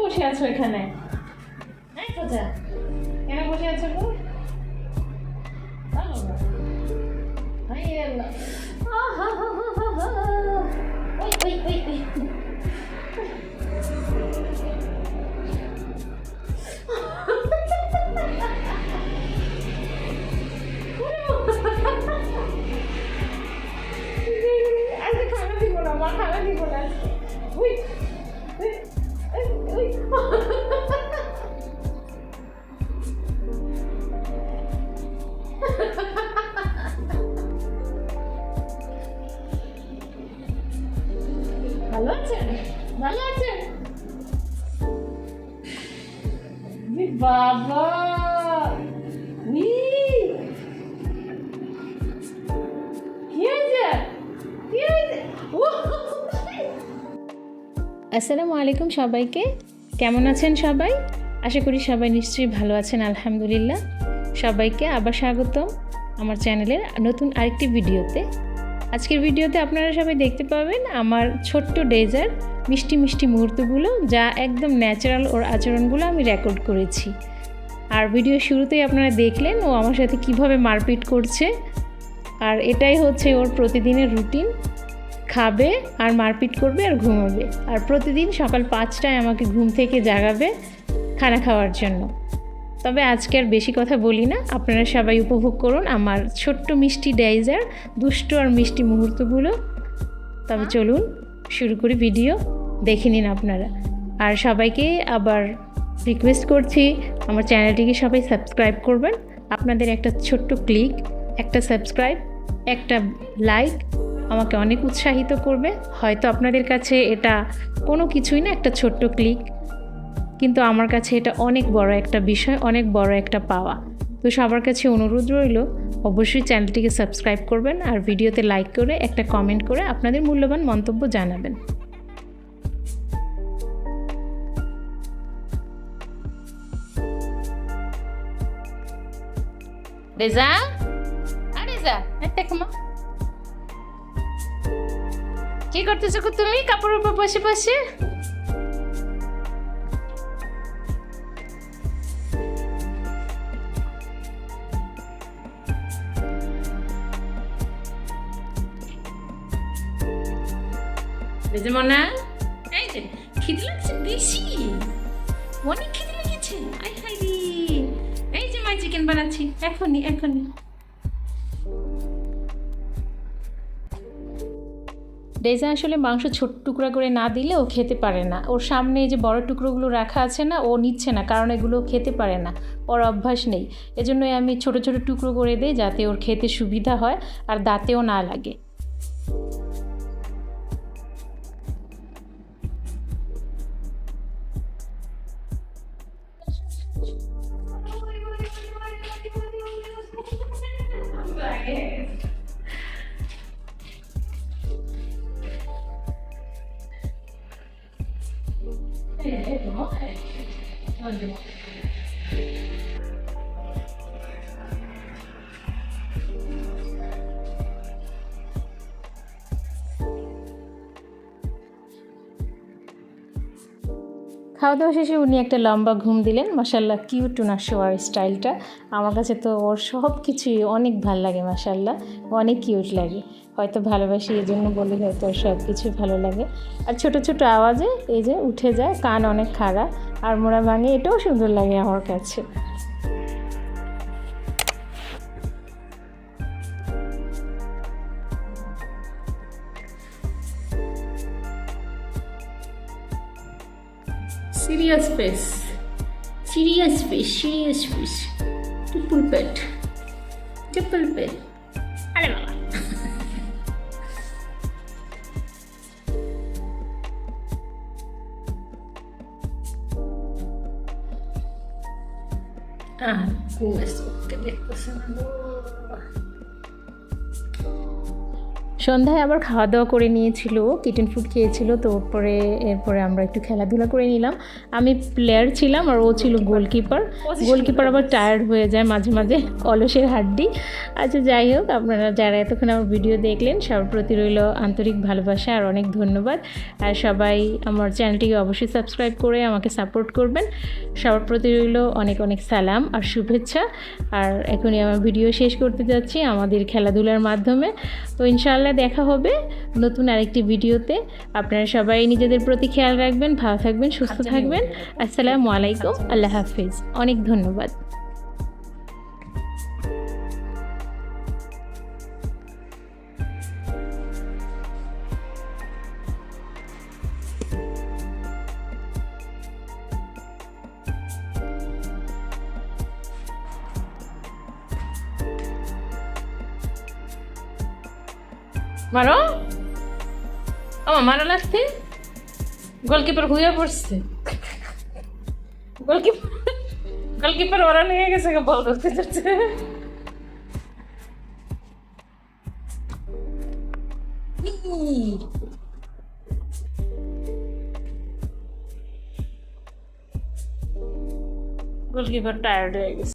বসে আছো এখানে? এই কোথা কেন বসে আছো গো? ওই ওই ওই ওই আজকে খানা দিব না, মা খানা দিব না আজকে। উই উই উই ভালো আছেন? ভালো আছেন? বাবা কি হয়েছে? কি হয়েছে? আসসালামু আলাইকুম সবাইকে। কেমন আছেন সবাই? আশা করি সবাই নিশ্চয়ই ভালো আছেন, আলহামদুলিল্লাহ। সবাইকে আবার স্বাগতম আমার চ্যানেলের নতুন আরেকটি ভিডিওতে। আজকের ভিডিওতে আপনারা সবাই দেখতে পাবেন আমার ছোট্ট ডেজার মিষ্টি মিষ্টি মুহূর্তগুলো, যা একদম ন্যাচারাল ওর আচরণগুলো আমি রেকর্ড করেছি। আর ভিডিও শুরুতেই আপনারা দেখলেন ও আমার সাথে কিভাবে মারপিট করছে। আর এটাই হচ্ছে ওর প্রতিদিনের রুটিন, খাবে আর মারপিট করবে আর ঘুমাবে। আর প্রতিদিন সকাল 5টায় আমাকে ঘুম থেকে জাগাবে খানা খাওয়ার জন্য। তবে আজকে আর বেশি কথা বলি না, আপনারা সবাই উপভোগ করুন আমার ছোট্ট মিষ্টি ডেজার দুষ্ট আর মিষ্টি মুহূর্তগুলো। তবে চলুন শুরু করি ভিডিও, দেখে নিন আপনারা। আর সবাইকে আবার রিকোয়েস্ট করছি আমার চ্যানেলটিকে সবাই সাবস্ক্রাইব করবেন। আপনাদের একটা ছোট্ট ক্লিক, একটা সাবস্ক্রাইব, একটা লাইক আমাকে অনেক উৎসাহিত করবে। হয়তো আপনাদের কাছে এটা কোনো কিছুই না, একটা ছোট্ট ক্লিক, কিন্তু আমার কাছে এটা অনেক বড় একটা বিষয়, অনেক বড় একটা পাওয়া। তো সবার কাছে অনুরোধ রইল অবশ্যই চ্যানেলটিকে সাবস্ক্রাইব করবেন আর ভিডিওতে লাইক করে একটা কমেন্ট করে আপনাদের মূল্যবান মন্তব্য জানাবেন। রেজা, রেজা দেখো মা কি করতেছো তুমি কাপড়ের উপর বসে বসে? মনা এই যে খিদে লাগছে বেশি, অনেক খিদে লেগেছে। আই হাই রে, এই যে মা চিকেন বানাচ্ছি এখনই এখনই। ডেজা আসলে মাংস ছোট টুকরা করে না দিলে ও খেতে পারে না। ওর সামনে এই যে বড় টুকরোগুলো রাখা আছে না, ও নিচ্ছে না, কারণ এগুলো খেতে পারে না, ওর অভ্যাস নেই। এজন্যই আমি ছোট ছোট টুকরো করে দিই যাতে ওর খেতে সুবিধা হয় আর দাঁতেও না লাগে। খাওয়া দাওয়া শেষে উনি একটা লম্বা ঘুম দিলেন। মাশাআল্লাহ, কিউট ওনার শোয়ার স্টাইলটা। আমার কাছে তো ওর সব কিছুই অনেক ভালো লাগে, মাশাআল্লাহ অনেক কিউট লাগে। হয়তো ভালোবাসি এই জন্য বলে হয়তো ওর সব কিছুই ভালো লাগে। আর ছোট ছোট আওয়াজে এই যে উঠে যায়, কান অনেক খাড়া আর মোড়া ভাঙে, এটাও সুন্দর লাগে আমার কাছে। Serious face, serious face, serious face, triple পেট, ট্রিপল পেট। আরে বাবা, সন্ধ্যায় আবার খাওয়া দাওয়া করে নিয়েছিল, কিটেন ফুড খেয়েছিল। তো এরপরে আমরা একটু খেলাধুলা করে নিলাম। আমি প্লেয়ার ছিলাম আর ও ছিল গোলকিপার। গোলকিপার আবার টায়ার্ড হয়ে যায় মাঝে মাঝে, অলসের হাড্ডি। আচ্ছা যাই হোক, আপনারা যারা এতক্ষণ আমার ভিডিও দেখলেন সবার প্রতি রইল আন্তরিক ভালোবাসা আর অনেক ধন্যবাদ। আর সবাই আমার চ্যানেলটিকে অবশ্যই সাবস্ক্রাইব করে আমাকে সাপোর্ট করবেন। সবার প্রতি রইল অনেক অনেক সালাম আর শুভেচ্ছা। আর এখনই আমার ভিডিও শেষ করতে যাচ্ছি আমাদের খেলাধুলার মাধ্যমে। তো ইনশাআল্লাহ দেখা হবে নতুন আরেকটি ভিডিওতে। আপনারা সবাই নিজেদের প্রতি খেয়াল রাখবেন, ভালো থাকবেন, সুস্থ থাকবেন। আসসালামু আলাইকুম, আল্লাহ হাফিজ, অনেক ধন্যবাদ। মারো, আমার মারা লাগছে। গোলকিপার হুইয়া পড়ছে। গোলকিপার ওরা নিয়ে গেছে, বল ধরতে যাচ্ছে। গোলকিপার টায়ার্ড হয়ে গেছে।